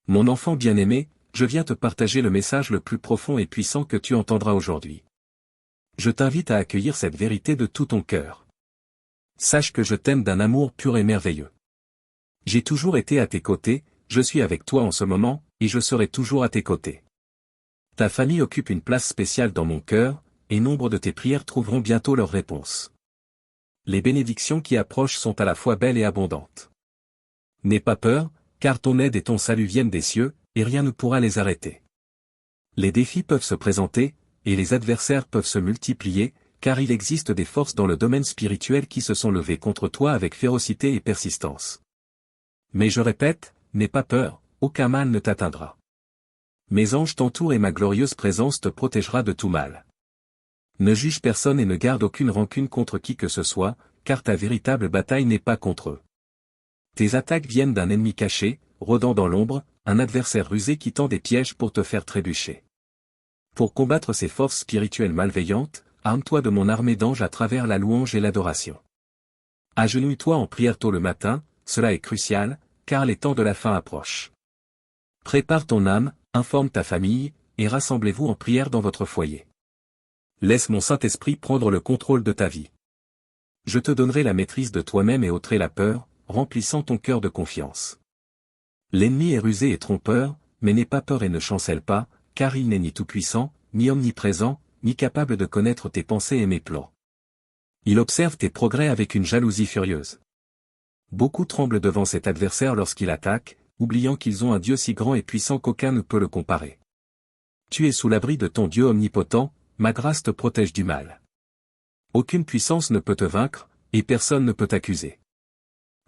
Mon enfant bien-aimé, je viens te partager le message le plus profond et puissant que tu entendras aujourd'hui. Je t'invite à accueillir cette vérité de tout ton cœur. Sache que je t'aime d'un amour pur et merveilleux. J'ai toujours été à tes côtés, je suis avec toi en ce moment, et je serai toujours à tes côtés. Ta famille occupe une place spéciale dans mon cœur, et nombre de tes prières trouveront bientôt leur réponse. Les bénédictions qui approchent sont à la fois belles et abondantes. N'aie pas peur, car ton aide et ton salut viennent des cieux, et rien ne pourra les arrêter. Les défis peuvent se présenter, et les adversaires peuvent se multiplier, car il existe des forces dans le domaine spirituel qui se sont levées contre toi avec férocité et persistance. Mais je répète, n'aie pas peur, aucun mal ne t'atteindra. Mes anges t'entourent et ma glorieuse présence te protégera de tout mal. Ne juge personne et ne garde aucune rancune contre qui que ce soit, car ta véritable bataille n'est pas contre eux. Tes attaques viennent d'un ennemi caché, rôdant dans l'ombre, un adversaire rusé qui tend des pièges pour te faire trébucher. Pour combattre ces forces spirituelles malveillantes, arme-toi de mon armée d'anges à travers la louange et l'adoration. Agenouille-toi en prière tôt le matin, cela est crucial, car les temps de la fin approchent. Prépare ton âme, informe ta famille, et rassemblez-vous en prière dans votre foyer. Laisse mon Saint-Esprit prendre le contrôle de ta vie. Je te donnerai la maîtrise de toi-même et ôterai la peur, remplissant ton cœur de confiance. L'ennemi est rusé et trompeur, mais n'aie pas peur et ne chancelle pas, car il n'est ni tout-puissant, ni omniprésent, ni capable de connaître tes pensées et mes plans. Il observe tes progrès avec une jalousie furieuse. Beaucoup tremblent devant cet adversaire lorsqu'il attaque, oubliant qu'ils ont un Dieu si grand et puissant qu'aucun ne peut le comparer. Tu es sous l'abri de ton Dieu omnipotent, ma grâce te protège du mal. Aucune puissance ne peut te vaincre, et personne ne peut t'accuser.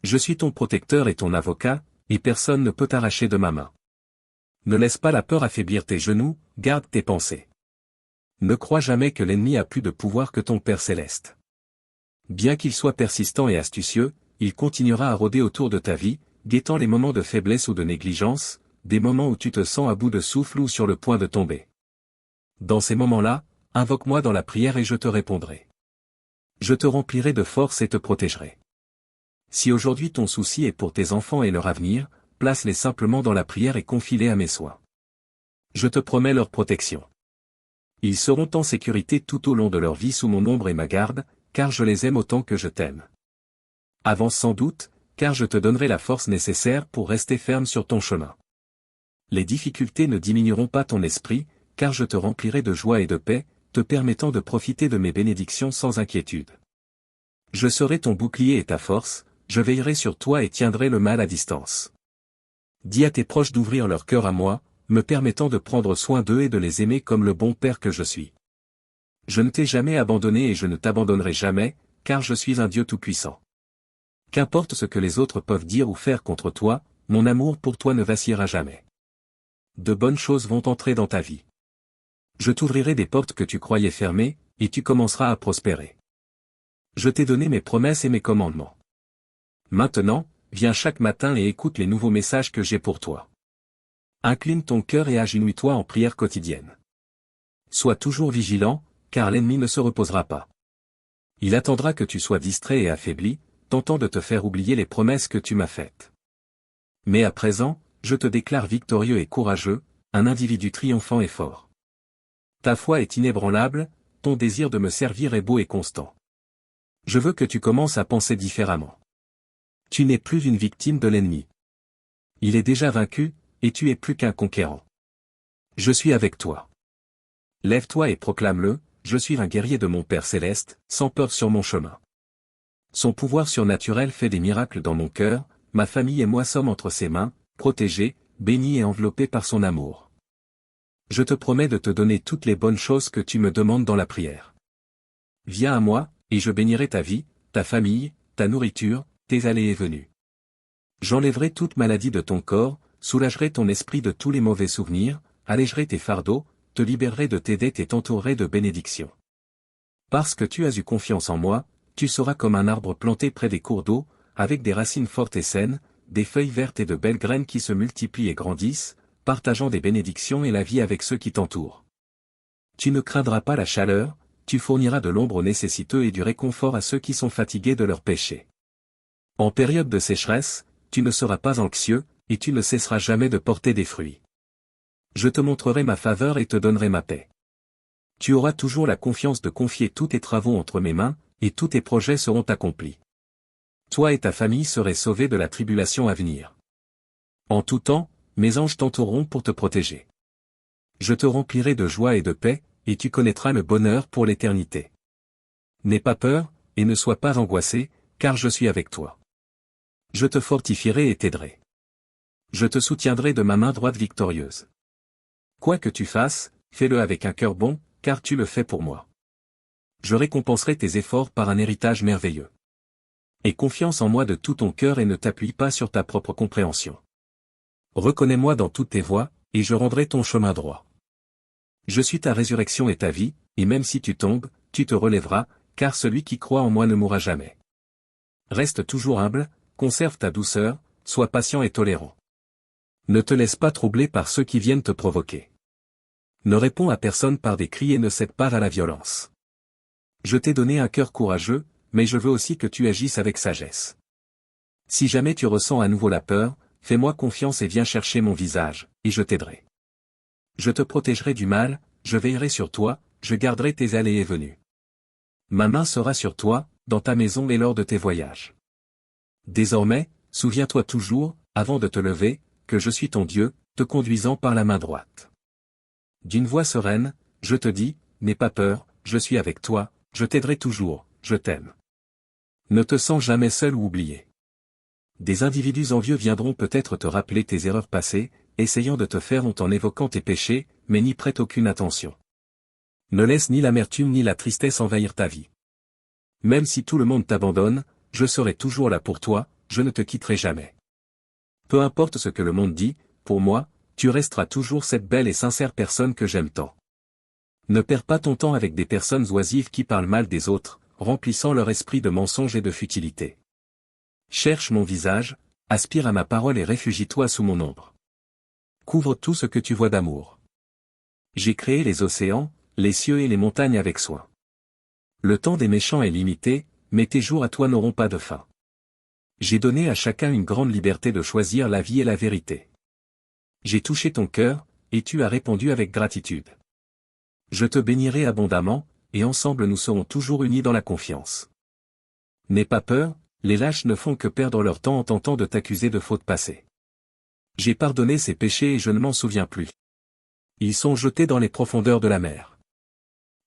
Je suis ton protecteur et ton avocat, et personne ne peut t'arracher de ma main. Ne laisse pas la peur affaiblir tes genoux, garde tes pensées. Ne crois jamais que l'ennemi a plus de pouvoir que ton Père céleste. Bien qu'il soit persistant et astucieux, il continuera à rôder autour de ta vie, guettant les moments de faiblesse ou de négligence, des moments où tu te sens à bout de souffle ou sur le point de tomber. Dans ces moments-là, invoque-moi dans la prière et je te répondrai. Je te remplirai de force et te protégerai. Si aujourd'hui ton souci est pour tes enfants et leur avenir, place-les simplement dans la prière et confie-les à mes soins. Je te promets leur protection. Ils seront en sécurité tout au long de leur vie sous mon ombre et ma garde, car je les aime autant que je t'aime. Avance sans doute, car je te donnerai la force nécessaire pour rester ferme sur ton chemin. Les difficultés ne diminueront pas ton esprit, car je te remplirai de joie et de paix, te permettant de profiter de mes bénédictions sans inquiétude. Je serai ton bouclier et ta force, je veillerai sur toi et tiendrai le mal à distance. Dis à tes proches d'ouvrir leur cœur à moi, me permettant de prendre soin d'eux et de les aimer comme le bon Père que je suis. Je ne t'ai jamais abandonné et je ne t'abandonnerai jamais, car je suis un Dieu tout-puissant. Qu'importe ce que les autres peuvent dire ou faire contre toi, mon amour pour toi ne vacillera jamais. De bonnes choses vont entrer dans ta vie. Je t'ouvrirai des portes que tu croyais fermées, et tu commenceras à prospérer. Je t'ai donné mes promesses et mes commandements. Maintenant, viens chaque matin et écoute les nouveaux messages que j'ai pour toi. Incline ton cœur et agenouille-toi en prière quotidienne. Sois toujours vigilant, car l'ennemi ne se reposera pas. Il attendra que tu sois distrait et affaibli, tentant de te faire oublier les promesses que tu m'as faites. Mais à présent, je te déclare victorieux et courageux, un individu triomphant et fort. Ta foi est inébranlable, ton désir de me servir est beau et constant. Je veux que tu commences à penser différemment. Tu n'es plus une victime de l'ennemi. Il est déjà vaincu, et tu es plus qu'un conquérant. Je suis avec toi. Lève-toi et proclame-le, je suis un guerrier de mon Père céleste, sans peur sur mon chemin. Son pouvoir surnaturel fait des miracles dans mon cœur, ma famille et moi sommes entre ses mains, protégés, bénis et enveloppés par son amour. Je te promets de te donner toutes les bonnes choses que tu me demandes dans la prière. Viens à moi, et je bénirai ta vie, ta famille, ta nourriture, tes allées et venues. J'enlèverai toute maladie de ton corps, soulagerai ton esprit de tous les mauvais souvenirs, allégerai tes fardeaux, te libérerai de tes dettes et t'entourerai de bénédictions. Parce que tu as eu confiance en moi, tu seras comme un arbre planté près des cours d'eau, avec des racines fortes et saines, des feuilles vertes et de belles graines qui se multiplient et grandissent, partageant des bénédictions et la vie avec ceux qui t'entourent. Tu ne craindras pas la chaleur, tu fourniras de l'ombre aux nécessiteux et du réconfort à ceux qui sont fatigués de leurs péchés. En période de sécheresse, tu ne seras pas anxieux, et tu ne cesseras jamais de porter des fruits. Je te montrerai ma faveur et te donnerai ma paix. Tu auras toujours la confiance de confier tous tes travaux entre mes mains, et tous tes projets seront accomplis. Toi et ta famille serez sauvés de la tribulation à venir. En tout temps, mes anges t'entoureront pour te protéger. Je te remplirai de joie et de paix, et tu connaîtras le bonheur pour l'éternité. N'aie pas peur, et ne sois pas angoissé, car je suis avec toi. Je te fortifierai et t'aiderai. Je te soutiendrai de ma main droite victorieuse. Quoi que tu fasses, fais-le avec un cœur bon, car tu le fais pour moi. Je récompenserai tes efforts par un héritage merveilleux. Aie confiance en moi de tout ton cœur et ne t'appuie pas sur ta propre compréhension. Reconnais-moi dans toutes tes voies, et je rendrai ton chemin droit. Je suis ta résurrection et ta vie, et même si tu tombes, tu te relèveras, car celui qui croit en moi ne mourra jamais. Reste toujours humble, conserve ta douceur, sois patient et tolérant. Ne te laisse pas troubler par ceux qui viennent te provoquer. Ne réponds à personne par des cris et ne cède pas à la violence. Je t'ai donné un cœur courageux, mais je veux aussi que tu agisses avec sagesse. Si jamais tu ressens à nouveau la peur, fais-moi confiance et viens chercher mon visage, et je t'aiderai. Je te protégerai du mal, je veillerai sur toi, je garderai tes allées et venues. Ma main sera sur toi, dans ta maison et lors de tes voyages. Désormais, souviens-toi toujours, avant de te lever, que je suis ton Dieu, te conduisant par la main droite. D'une voix sereine, je te dis, n'aie pas peur, je suis avec toi, je t'aiderai toujours, je t'aime. Ne te sens jamais seul ou oublié. Des individus envieux viendront peut-être te rappeler tes erreurs passées, essayant de te faire honte en évoquant tes péchés, mais n'y prête aucune attention. Ne laisse ni l'amertume ni la tristesse envahir ta vie. Même si tout le monde t'abandonne, je serai toujours là pour toi, je ne te quitterai jamais. Peu importe ce que le monde dit, pour moi, tu resteras toujours cette belle et sincère personne que j'aime tant. Ne perds pas ton temps avec des personnes oisives qui parlent mal des autres, remplissant leur esprit de mensonges et de futilité. Cherche mon visage, aspire à ma parole et réfugie-toi sous mon ombre. Couvre tout ce que tu vois d'amour. J'ai créé les océans, les cieux et les montagnes avec soin. Le temps des méchants est limité, mais tes jours à toi n'auront pas de fin. J'ai donné à chacun une grande liberté de choisir la vie et la vérité. J'ai touché ton cœur, et tu as répondu avec gratitude. Je te bénirai abondamment, et ensemble nous serons toujours unis dans la confiance. N'aie pas peur, les lâches ne font que perdre leur temps en tentant de t'accuser de fautes passées. J'ai pardonné ces péchés et je ne m'en souviens plus. Ils sont jetés dans les profondeurs de la mer.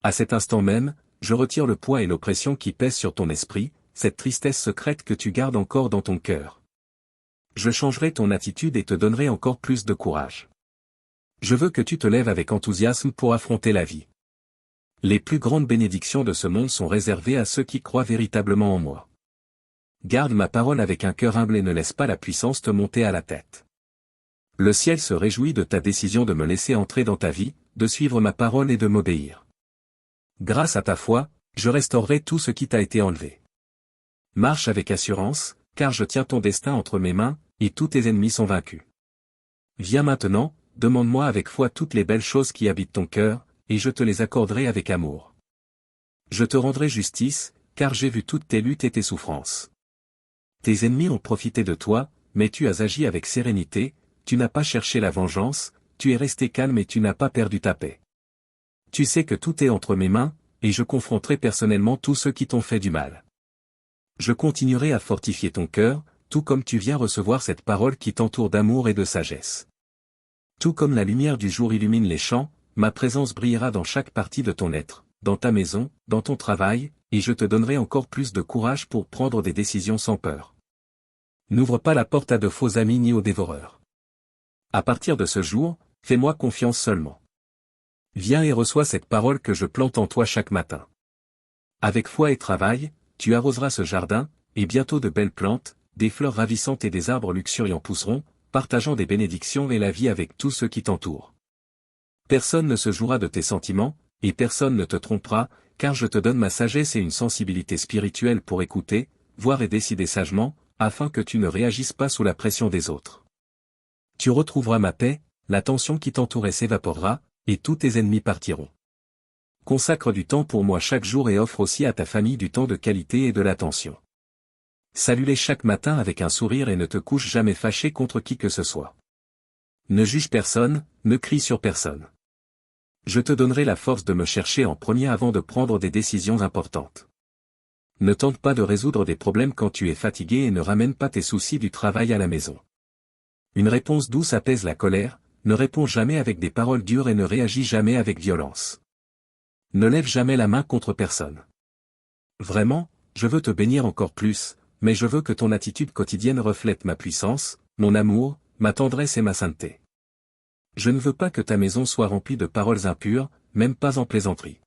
À cet instant même, je retire le poids et l'oppression qui pèsent sur ton esprit, cette tristesse secrète que tu gardes encore dans ton cœur. Je changerai ton attitude et te donnerai encore plus de courage. Je veux que tu te lèves avec enthousiasme pour affronter la vie. Les plus grandes bénédictions de ce monde sont réservées à ceux qui croient véritablement en moi. Garde ma parole avec un cœur humble et ne laisse pas la puissance te monter à la tête. Le ciel se réjouit de ta décision de me laisser entrer dans ta vie, de suivre ma parole et de m'obéir. Grâce à ta foi, je restaurerai tout ce qui t'a été enlevé. Marche avec assurance, car je tiens ton destin entre mes mains, et tous tes ennemis sont vaincus. Viens maintenant, demande-moi avec foi toutes les belles choses qui habitent ton cœur, et je te les accorderai avec amour. Je te rendrai justice, car j'ai vu toutes tes luttes et tes souffrances. Tes ennemis ont profité de toi, mais tu as agi avec sérénité, tu n'as pas cherché la vengeance, tu es resté calme et tu n'as pas perdu ta paix. Tu sais que tout est entre mes mains, et je confronterai personnellement tous ceux qui t'ont fait du mal. Je continuerai à fortifier ton cœur, tout comme tu viens recevoir cette parole qui t'entoure d'amour et de sagesse. Tout comme la lumière du jour illumine les champs, ma présence brillera dans chaque partie de ton être, dans ta maison, dans ton travail, et je te donnerai encore plus de courage pour prendre des décisions sans peur. N'ouvre pas la porte à de faux amis ni aux dévoreurs. À partir de ce jour, fais-moi confiance seulement. Viens et reçois cette parole que je plante en toi chaque matin. Avec foi et travail, tu arroseras ce jardin, et bientôt de belles plantes, des fleurs ravissantes et des arbres luxuriants pousseront, partageant des bénédictions et la vie avec tous ceux qui t'entourent. Personne ne se jouera de tes sentiments, et personne ne te trompera, car je te donne ma sagesse et une sensibilité spirituelle pour écouter, voir et décider sagement, afin que tu ne réagisses pas sous la pression des autres. Tu retrouveras ma paix, la tension qui t'entourait s'évaporera, et tous tes ennemis partiront. Consacre du temps pour moi chaque jour et offre aussi à ta famille du temps de qualité et de l'attention. Salue-les chaque matin avec un sourire et ne te couche jamais fâché contre qui que ce soit. Ne juge personne, ne crie sur personne. Je te donnerai la force de me chercher en premier avant de prendre des décisions importantes. Ne tente pas de résoudre des problèmes quand tu es fatigué et ne ramène pas tes soucis du travail à la maison. Une réponse douce apaise la colère, ne réponds jamais avec des paroles dures et ne réagis jamais avec violence. Ne lève jamais la main contre personne. Vraiment, je veux te bénir encore plus, mais je veux que ton attitude quotidienne reflète ma puissance, mon amour, ma tendresse et ma sainteté. Je ne veux pas que ta maison soit remplie de paroles impures, même pas en plaisanterie.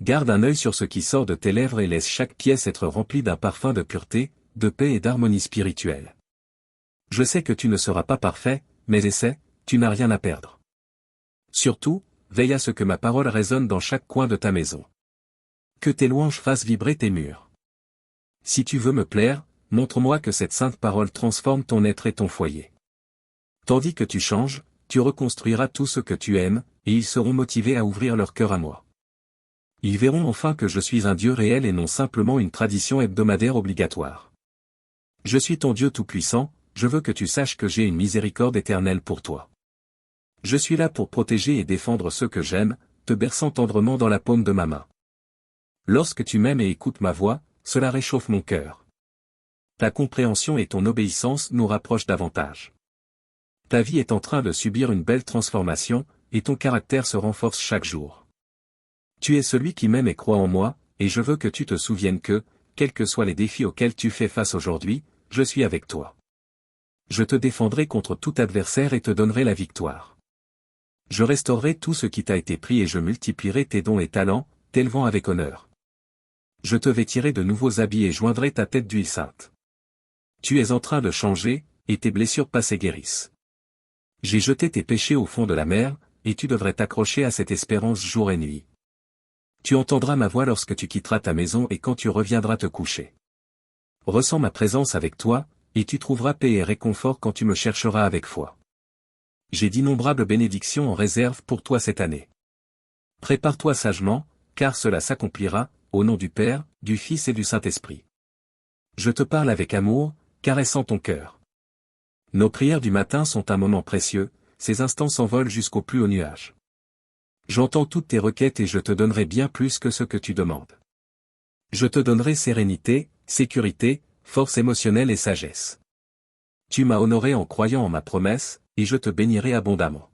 Garde un œil sur ce qui sort de tes lèvres et laisse chaque pièce être remplie d'un parfum de pureté, de paix et d'harmonie spirituelle. Je sais que tu ne seras pas parfait, mais essaie, tu n'as rien à perdre. Surtout, veille à ce que ma parole résonne dans chaque coin de ta maison. Que tes louanges fassent vibrer tes murs. Si tu veux me plaire, montre-moi que cette sainte parole transforme ton être et ton foyer. Tandis que tu changes, tu reconstruiras tout ce que tu aimes, et ils seront motivés à ouvrir leur cœur à moi. Ils verront enfin que je suis un Dieu réel et non simplement une tradition hebdomadaire obligatoire. Je suis ton Dieu tout-puissant, je veux que tu saches que j'ai une miséricorde éternelle pour toi. Je suis là pour protéger et défendre ceux que j'aime, te berçant tendrement dans la paume de ma main. Lorsque tu m'aimes et écoutes ma voix, cela réchauffe mon cœur. Ta compréhension et ton obéissance nous rapprochent davantage. Ta vie est en train de subir une belle transformation, et ton caractère se renforce chaque jour. Tu es celui qui m'aime et croit en moi, et je veux que tu te souviennes que, quels que soient les défis auxquels tu fais face aujourd'hui, je suis avec toi. Je te défendrai contre tout adversaire et te donnerai la victoire. Je restaurerai tout ce qui t'a été pris et je multiplierai tes dons et talents, t'élevant avec honneur. Je te vêtirai de nouveaux habits et joindrai ta tête d'huile sainte. Tu es en train de changer, et tes blessures passées guérissent. J'ai jeté tes péchés au fond de la mer, et tu devrais t'accrocher à cette espérance jour et nuit. Tu entendras ma voix lorsque tu quitteras ta maison et quand tu reviendras te coucher. Ressens ma présence avec toi, et tu trouveras paix et réconfort quand tu me chercheras avec foi. J'ai d'innombrables bénédictions en réserve pour toi cette année. Prépare-toi sagement, car cela s'accomplira, au nom du Père, du Fils et du Saint-Esprit. Je te parle avec amour, caressant ton cœur. Nos prières du matin sont un moment précieux, ces instants s'envolent jusqu'au plus haut nuage. J'entends toutes tes requêtes et je te donnerai bien plus que ce que tu demandes. Je te donnerai sérénité, sécurité, force émotionnelle et sagesse. Tu m'as honoré en croyant en ma promesse, et je te bénirai abondamment.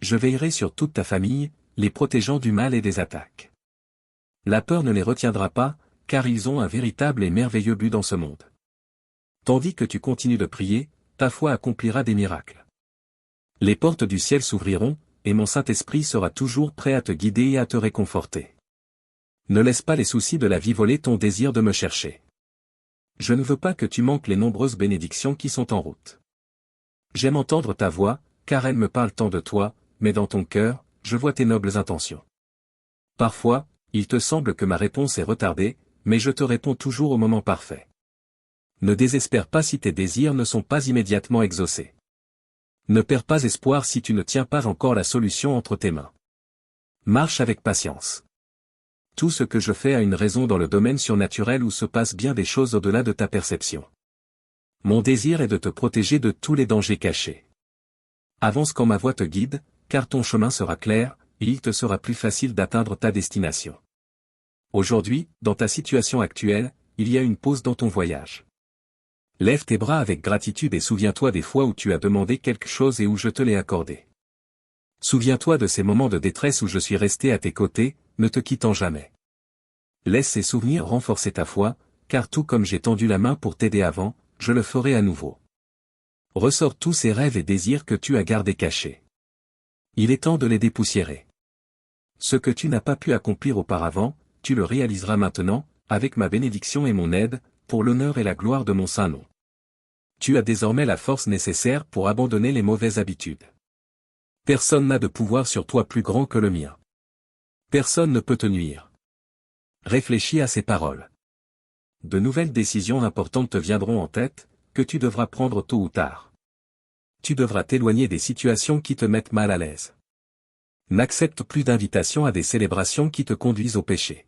Je veillerai sur toute ta famille, les protégeant du mal et des attaques. La peur ne les retiendra pas, car ils ont un véritable et merveilleux but dans ce monde. Tandis que tu continues de prier, ta foi accomplira des miracles. Les portes du ciel s'ouvriront, et mon Saint-Esprit sera toujours prêt à te guider et à te réconforter. Ne laisse pas les soucis de la vie voler ton désir de me chercher. Je ne veux pas que tu manques les nombreuses bénédictions qui sont en route. J'aime entendre ta voix, car elle me parle tant de toi, mais dans ton cœur, je vois tes nobles intentions. Parfois, il te semble que ma réponse est retardée, mais je te réponds toujours au moment parfait. Ne désespère pas si tes désirs ne sont pas immédiatement exaucés. Ne perds pas espoir si tu ne tiens pas encore la solution entre tes mains. Marche avec patience. Tout ce que je fais a une raison dans le domaine surnaturel où se passent bien des choses au-delà de ta perception. Mon désir est de te protéger de tous les dangers cachés. Avance quand ma voix te guide, car ton chemin sera clair, et il te sera plus facile d'atteindre ta destination. Aujourd'hui, dans ta situation actuelle, il y a une pause dans ton voyage. Lève tes bras avec gratitude et souviens-toi des fois où tu as demandé quelque chose et où je te l'ai accordé. Souviens-toi de ces moments de détresse où je suis resté à tes côtés, ne te quittant jamais. Laisse ces souvenirs renforcer ta foi, car tout comme j'ai tendu la main pour t'aider avant, je le ferai à nouveau. Ressors tous ces rêves et désirs que tu as gardés cachés. Il est temps de les dépoussiérer. Ce que tu n'as pas pu accomplir auparavant, tu le réaliseras maintenant, avec ma bénédiction et mon aide, pour l'honneur et la gloire de mon saint nom. Tu as désormais la force nécessaire pour abandonner les mauvaises habitudes. Personne n'a de pouvoir sur toi plus grand que le mien. Personne ne peut te nuire. Réfléchis à ces paroles. De nouvelles décisions importantes te viendront en tête, que tu devras prendre tôt ou tard. Tu devras t'éloigner des situations qui te mettent mal à l'aise. N'accepte plus d'invitations à des célébrations qui te conduisent au péché.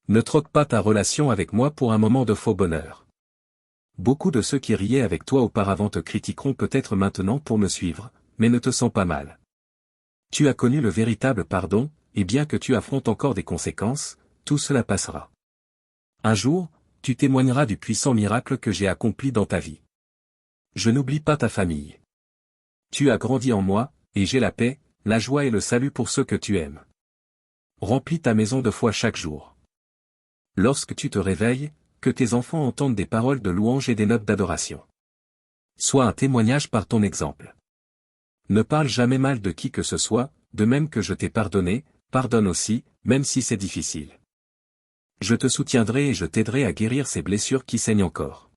Ne troque pas ta relation avec moi pour un moment de faux bonheur. Beaucoup de ceux qui riaient avec toi auparavant te critiqueront peut-être maintenant pour me suivre, mais ne te sens pas mal. Tu as connu le véritable pardon, et bien que tu affrontes encore des conséquences, tout cela passera. Un jour, tu témoigneras du puissant miracle que j'ai accompli dans ta vie. Je n'oublie pas ta famille. Tu as grandi en moi, et j'ai la paix, la joie et le salut pour ceux que tu aimes. Remplis ta maison de foi chaque jour. Lorsque tu te réveilles, que tes enfants entendent des paroles de louange et des notes d'adoration. Sois un témoignage par ton exemple. Ne parle jamais mal de qui que ce soit, de même que je t'ai pardonné, pardonne aussi, même si c'est difficile. Je te soutiendrai et je t'aiderai à guérir ces blessures qui saignent encore.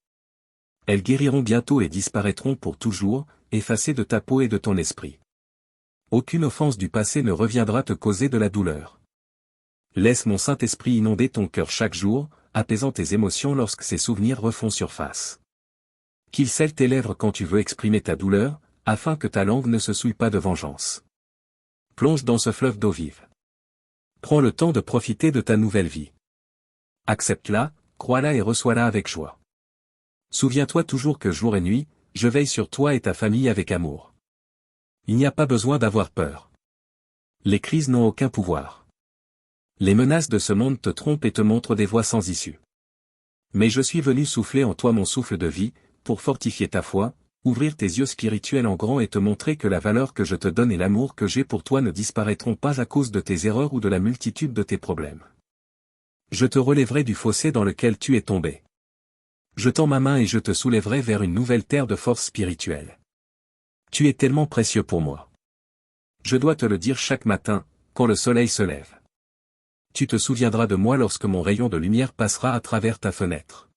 Elles guériront bientôt et disparaîtront pour toujours, effacées de ta peau et de ton esprit. Aucune offense du passé ne reviendra te causer de la douleur. Laisse mon Saint-Esprit inonder ton cœur chaque jour, apaisant tes émotions lorsque ces souvenirs refont surface. Qu'il scelle tes lèvres quand tu veux exprimer ta douleur, afin que ta langue ne se souille pas de vengeance. Plonge dans ce fleuve d'eau vive. Prends le temps de profiter de ta nouvelle vie. Accepte-la, crois-la et reçois-la avec joie. Souviens-toi toujours que jour et nuit, je veille sur toi et ta famille avec amour. Il n'y a pas besoin d'avoir peur. Les crises n'ont aucun pouvoir. Les menaces de ce monde te trompent et te montrent des voies sans issue. Mais je suis venu souffler en toi mon souffle de vie, pour fortifier ta foi, ouvrir tes yeux spirituels en grand et te montrer que la valeur que je te donne et l'amour que j'ai pour toi ne disparaîtront pas à cause de tes erreurs ou de la multitude de tes problèmes. Je te relèverai du fossé dans lequel tu es tombé. Je tends ma main et je te soulèverai vers une nouvelle terre de force spirituelle. Tu es tellement précieux pour moi. Je dois te le dire chaque matin, quand le soleil se lève. Tu te souviendras de moi lorsque mon rayon de lumière passera à travers ta fenêtre.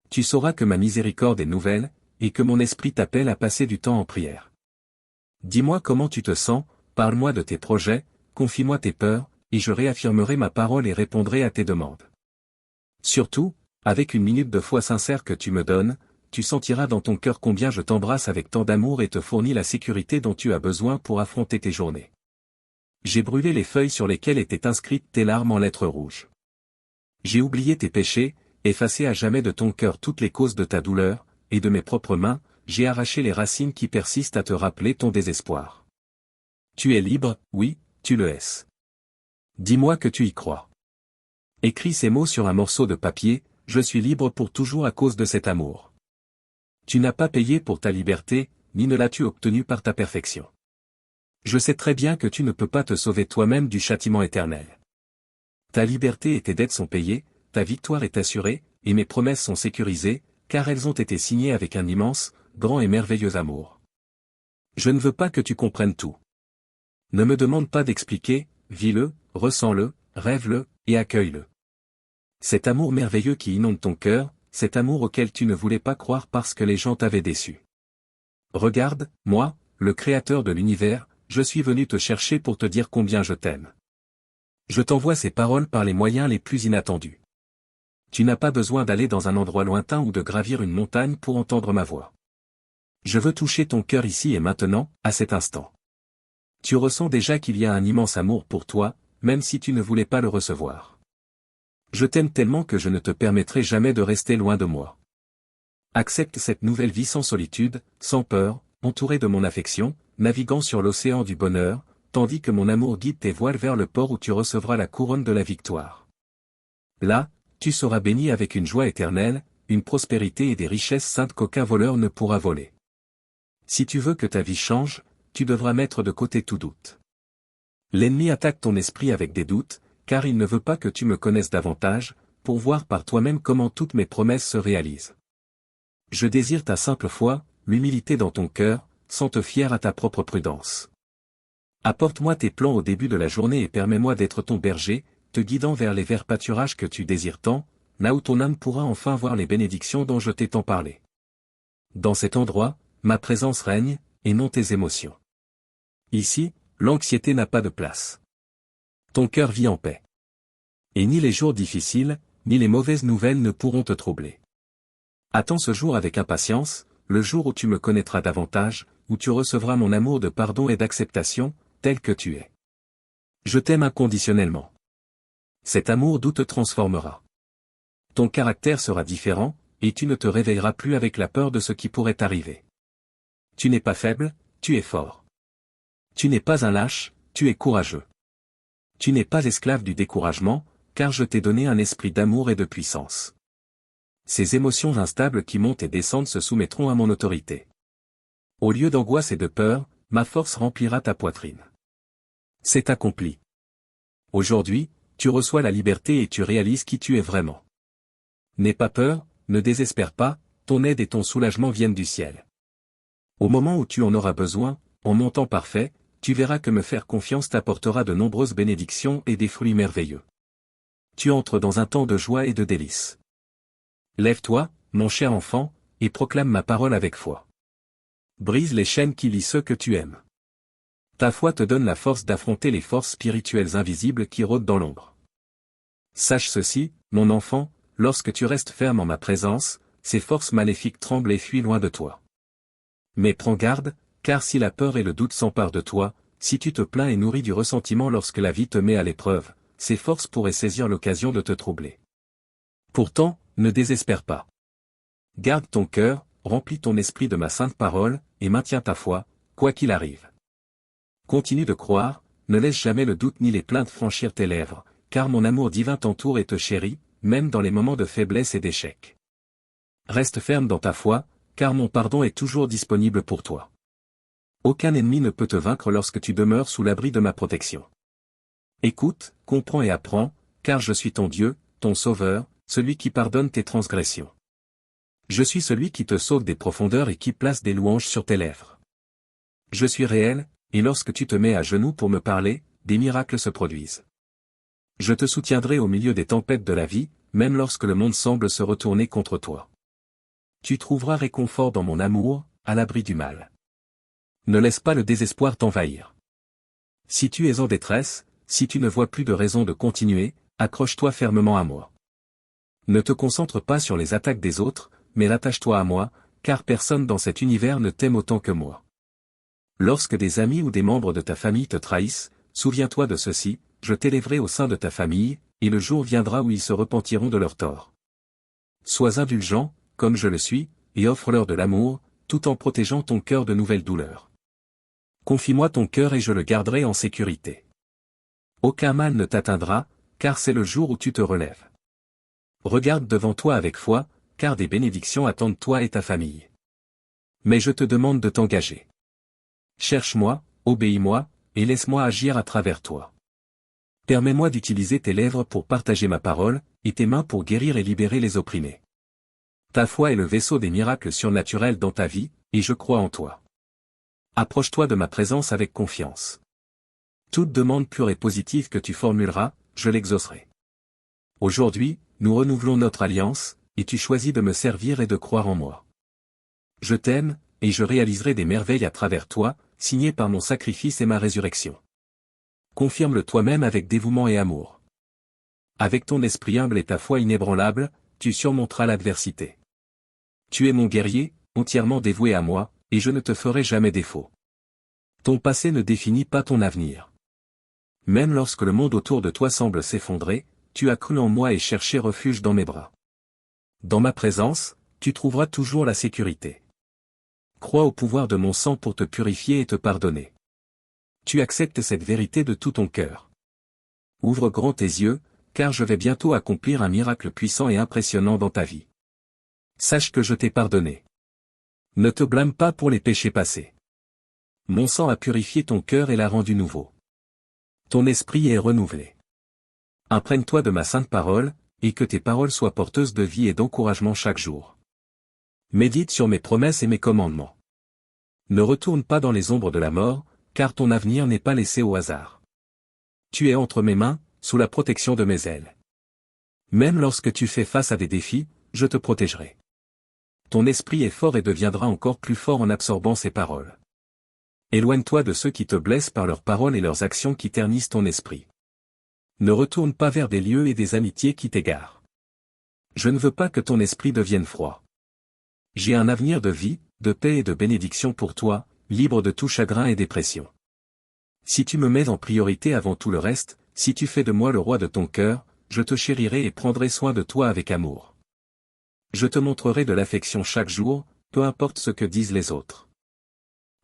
Tu sauras que ma miséricorde est nouvelle, et que mon esprit t'appelle à passer du temps en prière. Dis-moi comment tu te sens, parle-moi de tes projets, confie-moi tes peurs, et je réaffirmerai ma parole et répondrai à tes demandes. Surtout, avec une minute de foi sincère que tu me donnes, tu sentiras dans ton cœur combien je t'embrasse avec tant d'amour et te fournis la sécurité dont tu as besoin pour affronter tes journées. J'ai brûlé les feuilles sur lesquelles étaient inscrites tes larmes en lettres rouges. J'ai oublié tes péchés, effacé à jamais de ton cœur toutes les causes de ta douleur, et de mes propres mains, j'ai arraché les racines qui persistent à te rappeler ton désespoir. Tu es libre, oui, tu le es. Dis-moi que tu y crois. Écris ces mots sur un morceau de papier, je suis libre pour toujours à cause de cet amour. Tu n'as pas payé pour ta liberté, ni ne l'as-tu obtenue par ta perfection. Je sais très bien que tu ne peux pas te sauver toi-même du châtiment éternel. Ta liberté et tes dettes sont payées, ta victoire est assurée, et mes promesses sont sécurisées, car elles ont été signées avec un immense, grand et merveilleux amour. Je ne veux pas que tu comprennes tout. Ne me demande pas d'expliquer, vis-le, ressens-le, rêve-le, et accueille-le. Cet amour merveilleux qui inonde ton cœur, cet amour auquel tu ne voulais pas croire parce que les gens t'avaient déçu. Regarde, moi, le Créateur de l'univers, je suis venu te chercher pour te dire combien je t'aime. Je t'envoie ces paroles par les moyens les plus inattendus. Tu n'as pas besoin d'aller dans un endroit lointain ou de gravir une montagne pour entendre ma voix. Je veux toucher ton cœur ici et maintenant, à cet instant. Tu ressens déjà qu'il y a un immense amour pour toi, même si tu ne voulais pas le recevoir. Je t'aime tellement que je ne te permettrai jamais de rester loin de moi. Accepte cette nouvelle vie sans solitude, sans peur, entouré de mon affection, naviguant sur l'océan du bonheur, tandis que mon amour guide tes voiles vers le port où tu recevras la couronne de la victoire. Là, tu seras béni avec une joie éternelle, une prospérité et des richesses saintes qu'aucun voleur ne pourra voler. Si tu veux que ta vie change, tu devras mettre de côté tout doute. L'ennemi attaque ton esprit avec des doutes, car il ne veut pas que tu me connaisses davantage, pour voir par toi-même comment toutes mes promesses se réalisent. Je désire ta simple foi, l'humilité dans ton cœur, sans te fier à ta propre prudence. Apporte-moi tes plans au début de la journée et permets-moi d'être ton berger, te guidant vers les verts pâturages que tu désires tant, là où ton âme pourra enfin voir les bénédictions dont je t'ai tant parlé. Dans cet endroit, ma présence règne, et non tes émotions. Ici, l'anxiété n'a pas de place. Ton cœur vit en paix. Et ni les jours difficiles, ni les mauvaises nouvelles ne pourront te troubler. Attends ce jour avec impatience, le jour où tu me connaîtras davantage, où tu recevras mon amour de pardon et d'acceptation, tel que tu es. Je t'aime inconditionnellement. Cet amour doux te transformera. Ton caractère sera différent, et tu ne te réveilleras plus avec la peur de ce qui pourrait t'arriver. Tu n'es pas faible, tu es fort. Tu n'es pas un lâche, tu es courageux. Tu n'es pas esclave du découragement, car je t'ai donné un esprit d'amour et de puissance. Ces émotions instables qui montent et descendent se soumettront à mon autorité. Au lieu d'angoisse et de peur, ma force remplira ta poitrine. C'est accompli. Aujourd'hui, tu reçois la liberté et tu réalises qui tu es vraiment. N'aie pas peur, ne désespère pas, ton aide et ton soulagement viennent du ciel. Au moment où tu en auras besoin, en mon temps parfait, tu verras que me faire confiance t'apportera de nombreuses bénédictions et des fruits merveilleux. Tu entres dans un temps de joie et de délices. Lève-toi, mon cher enfant, et proclame ma parole avec foi. Brise les chaînes qui lient ceux que tu aimes. Ta foi te donne la force d'affronter les forces spirituelles invisibles qui rôdent dans l'ombre. Sache ceci, mon enfant, lorsque tu restes ferme en ma présence, ces forces maléfiques tremblent et fuient loin de toi. Mais prends garde, car si la peur et le doute s'emparent de toi, si tu te plains et nourris du ressentiment lorsque la vie te met à l'épreuve, ces forces pourraient saisir l'occasion de te troubler. Pourtant, ne désespère pas. Garde ton cœur, remplis ton esprit de ma sainte parole, et maintiens ta foi, quoi qu'il arrive. Continue de croire, ne laisse jamais le doute ni les plaintes franchir tes lèvres, car mon amour divin t'entoure et te chérit, même dans les moments de faiblesse et d'échec. Reste ferme dans ta foi, car mon pardon est toujours disponible pour toi. Aucun ennemi ne peut te vaincre lorsque tu demeures sous l'abri de ma protection. Écoute, comprends et apprends, car je suis ton Dieu, ton Sauveur, celui qui pardonne tes transgressions. Je suis celui qui te sauve des profondeurs et qui place des louanges sur tes lèvres. Je suis réel, et lorsque tu te mets à genoux pour me parler, des miracles se produisent. Je te soutiendrai au milieu des tempêtes de la vie, même lorsque le monde semble se retourner contre toi. Tu trouveras réconfort dans mon amour, à l'abri du mal. Ne laisse pas le désespoir t'envahir. Si tu es en détresse, si tu ne vois plus de raison de continuer, accroche-toi fermement à moi. Ne te concentre pas sur les attaques des autres, mais attache-toi à moi, car personne dans cet univers ne t'aime autant que moi. Lorsque des amis ou des membres de ta famille te trahissent, souviens-toi de ceci, je t'élèverai au sein de ta famille, et le jour viendra où ils se repentiront de leur tort. Sois indulgent, comme je le suis, et offre-leur de l'amour, tout en protégeant ton cœur de nouvelles douleurs. Confie-moi ton cœur et je le garderai en sécurité. Aucun mal ne t'atteindra, car c'est le jour où tu te relèves. Regarde devant toi avec foi, car des bénédictions attendent toi et ta famille. Mais je te demande de t'engager. Cherche-moi, obéis-moi, et laisse-moi agir à travers toi. Permets-moi d'utiliser tes lèvres pour partager ma parole, et tes mains pour guérir et libérer les opprimés. Ta foi est le vaisseau des miracles surnaturels dans ta vie, et je crois en toi. Approche-toi de ma présence avec confiance. Toute demande pure et positive que tu formuleras, je l'exaucerai. Aujourd'hui, nous renouvelons notre alliance, et tu choisis de me servir et de croire en moi. Je t'aime, et je réaliserai des merveilles à travers toi, signées par mon sacrifice et ma résurrection. Confirme-le toi-même avec dévouement et amour. Avec ton esprit humble et ta foi inébranlable, tu surmonteras l'adversité. Tu es mon guerrier, entièrement dévoué à moi, et je ne te ferai jamais défaut. Ton passé ne définit pas ton avenir. Même lorsque le monde autour de toi semble s'effondrer, tu as cru en moi et cherché refuge dans mes bras. Dans ma présence, tu trouveras toujours la sécurité. Crois au pouvoir de mon sang pour te purifier et te pardonner. Tu acceptes cette vérité de tout ton cœur. Ouvre grand tes yeux, car je vais bientôt accomplir un miracle puissant et impressionnant dans ta vie. Sache que je t'ai pardonné. Ne te blâme pas pour les péchés passés. Mon sang a purifié ton cœur et l'a rendu nouveau. Ton esprit est renouvelé. Imprègne-toi de ma sainte parole, et que tes paroles soient porteuses de vie et d'encouragement chaque jour. Médite sur mes promesses et mes commandements. Ne retourne pas dans les ombres de la mort, car ton avenir n'est pas laissé au hasard. Tu es entre mes mains, sous la protection de mes ailes. Même lorsque tu fais face à des défis, je te protégerai. Ton esprit est fort et deviendra encore plus fort en absorbant ces paroles. Éloigne-toi de ceux qui te blessent par leurs paroles et leurs actions qui ternissent ton esprit. Ne retourne pas vers des lieux et des amitiés qui t'égarent. Je ne veux pas que ton esprit devienne froid. J'ai un avenir de vie, de paix et de bénédiction pour toi, libre de tout chagrin et dépression. Si tu me mets en priorité avant tout le reste, si tu fais de moi le roi de ton cœur, je te chérirai et prendrai soin de toi avec amour. Je te montrerai de l'affection chaque jour, peu importe ce que disent les autres.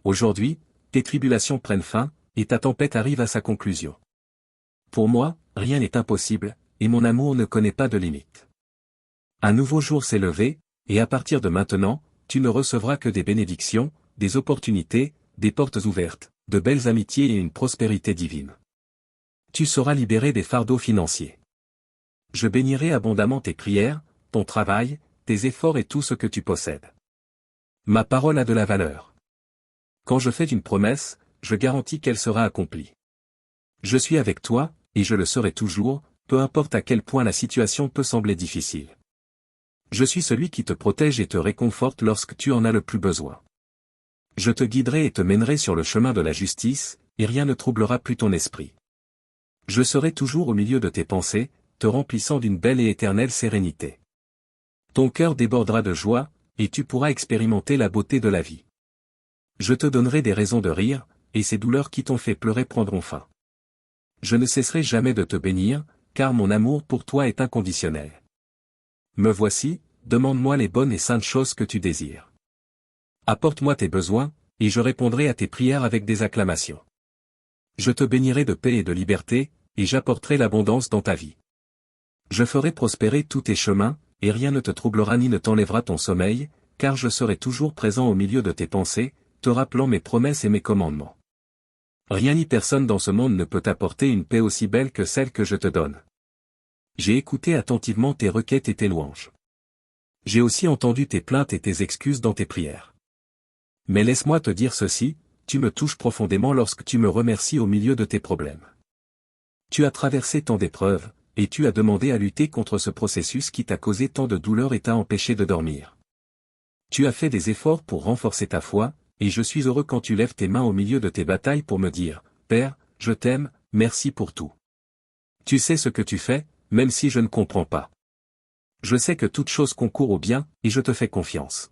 Aujourd'hui, tes tribulations prennent fin, et ta tempête arrive à sa conclusion. Pour moi, rien n'est impossible, et mon amour ne connaît pas de limite. Un nouveau jour s'est levé, et à partir de maintenant, tu ne recevras que des bénédictions, des opportunités, des portes ouvertes, de belles amitiés et une prospérité divine. Tu seras libéré des fardeaux financiers. Je bénirai abondamment tes prières, ton travail, tes efforts et tout ce que tu possèdes. Ma parole a de la valeur. Quand je fais une promesse, je garantis qu'elle sera accomplie. Je suis avec toi, et je le serai toujours, peu importe à quel point la situation peut sembler difficile. Je suis celui qui te protège et te réconforte lorsque tu en as le plus besoin. Je te guiderai et te mènerai sur le chemin de la justice, et rien ne troublera plus ton esprit. Je serai toujours au milieu de tes pensées, te remplissant d'une belle et éternelle sérénité. Ton cœur débordera de joie, et tu pourras expérimenter la beauté de la vie. Je te donnerai des raisons de rire, et ces douleurs qui t'ont fait pleurer prendront fin. Je ne cesserai jamais de te bénir, car mon amour pour toi est inconditionnel. Me voici, demande-moi les bonnes et saintes choses que tu désires. Apporte-moi tes besoins, et je répondrai à tes prières avec des acclamations. Je te bénirai de paix et de liberté, et j'apporterai l'abondance dans ta vie. Je ferai prospérer tous tes chemins, et rien ne te troublera ni ne t'enlèvera ton sommeil, car je serai toujours présent au milieu de tes pensées, te rappelant mes promesses et mes commandements. Rien ni personne dans ce monde ne peut t'apporter une paix aussi belle que celle que je te donne. J'ai écouté attentivement tes requêtes et tes louanges. J'ai aussi entendu tes plaintes et tes excuses dans tes prières. Mais laisse-moi te dire ceci, tu me touches profondément lorsque tu me remercies au milieu de tes problèmes. Tu as traversé tant d'épreuves, et tu as demandé à lutter contre ce processus qui t'a causé tant de douleur et t'a empêché de dormir. Tu as fait des efforts pour renforcer ta foi, et je suis heureux quand tu lèves tes mains au milieu de tes batailles pour me dire, « Père, je t'aime, merci pour tout. » Tu sais ce que tu fais, même si je ne comprends pas. Je sais que toute chose concourt au bien, et je te fais confiance.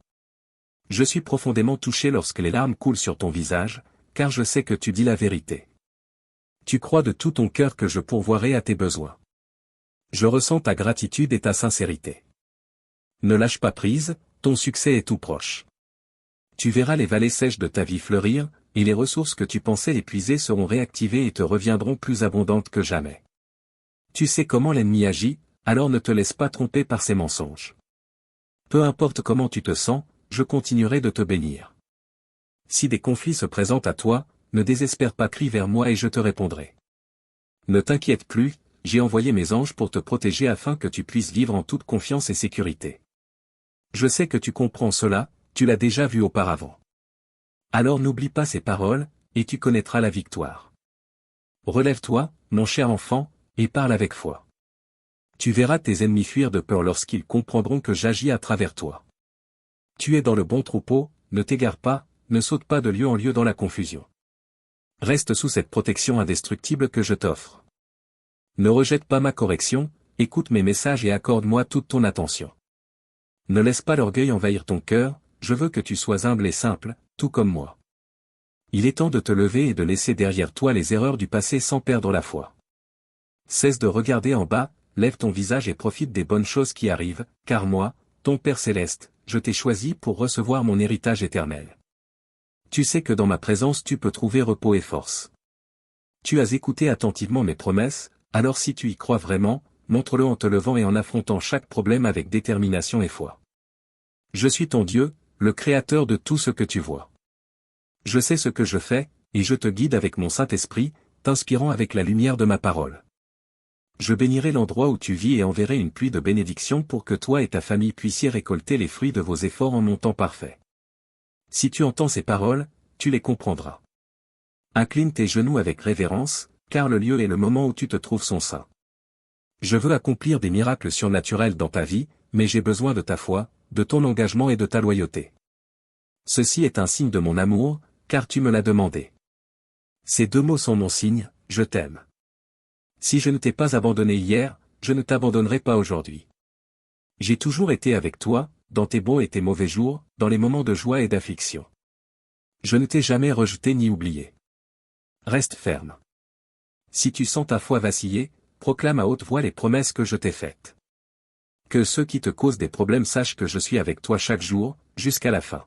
Je suis profondément touché lorsque les larmes coulent sur ton visage, car je sais que tu dis la vérité. Tu crois de tout ton cœur que je pourvoirai à tes besoins. Je ressens ta gratitude et ta sincérité. Ne lâche pas prise, ton succès est tout proche. Tu verras les vallées sèches de ta vie fleurir, et les ressources que tu pensais épuisées seront réactivées et te reviendront plus abondantes que jamais. Tu sais comment l'ennemi agit, alors ne te laisse pas tromper par ses mensonges. Peu importe comment tu te sens, je continuerai de te bénir. Si des conflits se présentent à toi, ne désespère pas, crie vers moi et je te répondrai. Ne t'inquiète plus, j'ai envoyé mes anges pour te protéger afin que tu puisses vivre en toute confiance et sécurité. Je sais que tu comprends cela, tu l'as déjà vu auparavant. Alors n'oublie pas ces paroles, et tu connaîtras la victoire. Relève-toi, mon cher enfant, et parle avec foi. Tu verras tes ennemis fuir de peur lorsqu'ils comprendront que j'agis à travers toi. Tu es dans le bon troupeau, ne t'égare pas, ne saute pas de lieu en lieu dans la confusion. Reste sous cette protection indestructible que je t'offre. Ne rejette pas ma correction, écoute mes messages et accorde-moi toute ton attention. Ne laisse pas l'orgueil envahir ton cœur, je veux que tu sois humble et simple, tout comme moi. Il est temps de te lever et de laisser derrière toi les erreurs du passé sans perdre la foi. Cesse de regarder en bas, lève ton visage et profite des bonnes choses qui arrivent, car moi, ton Père céleste, je t'ai choisi pour recevoir mon héritage éternel. Tu sais que dans ma présence tu peux trouver repos et force. Tu as écouté attentivement mes promesses, alors si tu y crois vraiment, montre-le en te levant et en affrontant chaque problème avec détermination et foi. Je suis ton Dieu, le Créateur de tout ce que tu vois. Je sais ce que je fais, et je te guide avec mon Saint-Esprit, t'inspirant avec la lumière de ma parole. Je bénirai l'endroit où tu vis et enverrai une pluie de bénédictions pour que toi et ta famille puissiez récolter les fruits de vos efforts en mon temps parfait. Si tu entends ces paroles, tu les comprendras. Incline tes genoux avec révérence, car le lieu et le moment où tu te trouves sont saints. Je veux accomplir des miracles surnaturels dans ta vie, mais j'ai besoin de ta foi, de ton engagement et de ta loyauté. Ceci est un signe de mon amour, car tu me l'as demandé. Ces deux mots sont mon signe, je t'aime. Si je ne t'ai pas abandonné hier, je ne t'abandonnerai pas aujourd'hui. J'ai toujours été avec toi, dans tes bons et tes mauvais jours, dans les moments de joie et d'affliction. Je ne t'ai jamais rejeté ni oublié. Reste ferme. Si tu sens ta foi vaciller, proclame à haute voix les promesses que je t'ai faites. Que ceux qui te causent des problèmes sachent que je suis avec toi chaque jour, jusqu'à la fin.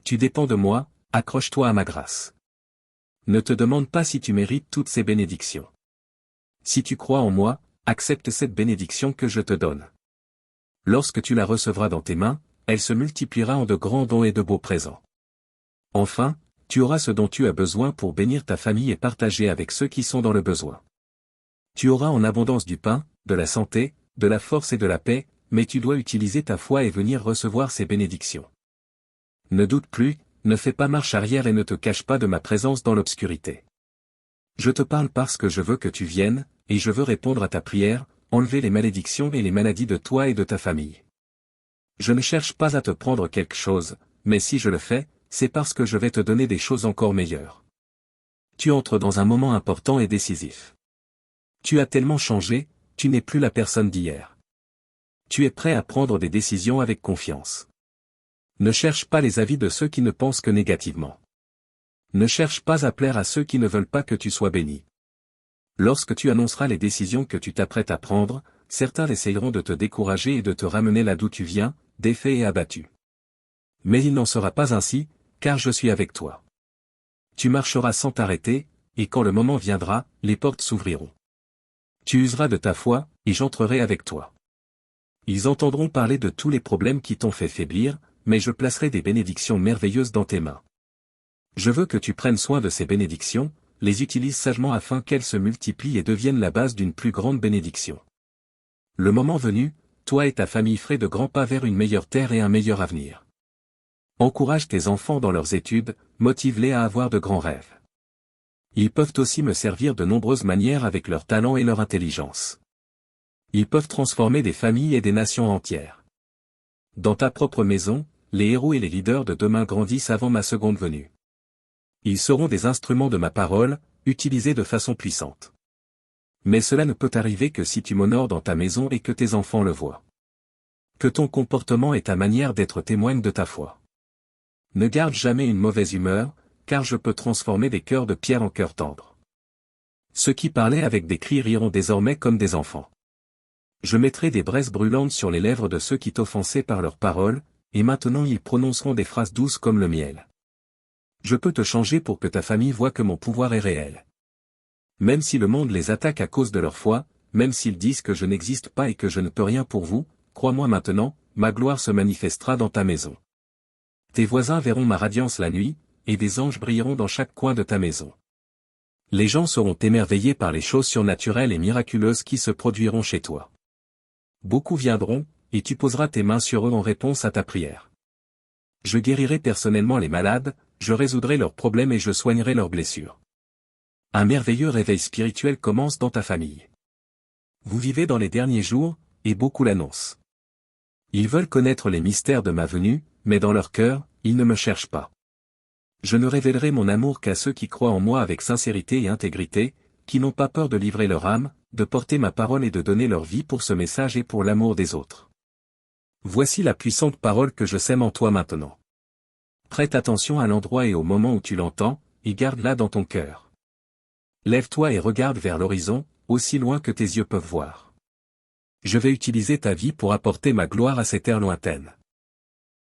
Tu dépends de moi, accroche-toi à ma grâce. Ne te demande pas si tu mérites toutes ces bénédictions. Si tu crois en moi, accepte cette bénédiction que je te donne. Lorsque tu la recevras dans tes mains, elle se multipliera en de grands dons et de beaux présents. Enfin, tu auras ce dont tu as besoin pour bénir ta famille et partager avec ceux qui sont dans le besoin. Tu auras en abondance du pain, de la santé, de la force et de la paix, mais tu dois utiliser ta foi et venir recevoir ces bénédictions. Ne doute plus, ne fais pas marche arrière et ne te cache pas de ma présence dans l'obscurité. Je te parle parce que je veux que tu viennes, et je veux répondre à ta prière, enlever les malédictions et les maladies de toi et de ta famille. Je ne cherche pas à te prendre quelque chose, mais si je le fais, c'est parce que je vais te donner des choses encore meilleures. Tu entres dans un moment important et décisif. Tu as tellement changé, tu n'es plus la personne d'hier. Tu es prêt à prendre des décisions avec confiance. Ne cherche pas les avis de ceux qui ne pensent que négativement. Ne cherche pas à plaire à ceux qui ne veulent pas que tu sois béni. Lorsque tu annonceras les décisions que tu t'apprêtes à prendre, certains essayeront de te décourager et de te ramener là d'où tu viens, défait et abattu. Mais il n'en sera pas ainsi, car je suis avec toi. Tu marcheras sans t'arrêter, et quand le moment viendra, les portes s'ouvriront. Tu useras de ta foi, et j'entrerai avec toi. Ils entendront parler de tous les problèmes qui t'ont fait faiblir, mais je placerai des bénédictions merveilleuses dans tes mains. Je veux que tu prennes soin de ces bénédictions, les utilises sagement afin qu'elles se multiplient et deviennent la base d'une plus grande bénédiction. Le moment venu, toi et ta famille ferez de grands pas vers une meilleure terre et un meilleur avenir. Encourage tes enfants dans leurs études, motive-les à avoir de grands rêves. Ils peuvent aussi me servir de nombreuses manières avec leur talent et leur intelligence. Ils peuvent transformer des familles et des nations entières. Dans ta propre maison, les héros et les leaders de demain grandissent avant ma seconde venue. Ils seront des instruments de ma parole, utilisés de façon puissante. Mais cela ne peut arriver que si tu m'honores dans ta maison et que tes enfants le voient. Que ton comportement et ta manière d'être témoignent de ta foi. Ne garde jamais une mauvaise humeur, car je peux transformer des cœurs de pierre en cœurs tendres. Ceux qui parlaient avec des cris riront désormais comme des enfants. Je mettrai des braises brûlantes sur les lèvres de ceux qui t'offensaient par leurs paroles, et maintenant ils prononceront des phrases douces comme le miel. Je peux te changer pour que ta famille voie que mon pouvoir est réel. Même si le monde les attaque à cause de leur foi, même s'ils disent que je n'existe pas et que je ne peux rien pour vous, crois-moi maintenant, ma gloire se manifestera dans ta maison. Tes voisins verront ma radiance la nuit, et des anges brilleront dans chaque coin de ta maison. Les gens seront émerveillés par les choses surnaturelles et miraculeuses qui se produiront chez toi. Beaucoup viendront, et tu poseras tes mains sur eux en réponse à ta prière. Je guérirai personnellement les malades, je résoudrai leurs problèmes et je soignerai leurs blessures. Un merveilleux réveil spirituel commence dans ta famille. Vous vivez dans les derniers jours, et beaucoup l'annoncent. Ils veulent connaître les mystères de ma venue, mais dans leur cœur, ils ne me cherchent pas. Je ne révélerai mon amour qu'à ceux qui croient en moi avec sincérité et intégrité, qui n'ont pas peur de livrer leur âme, de porter ma parole et de donner leur vie pour ce message et pour l'amour des autres. Voici la puissante parole que je sème en toi maintenant. Prête attention à l'endroit et au moment où tu l'entends, et garde-la dans ton cœur. Lève-toi et regarde vers l'horizon, aussi loin que tes yeux peuvent voir. Je vais utiliser ta vie pour apporter ma gloire à ces terres lointaines.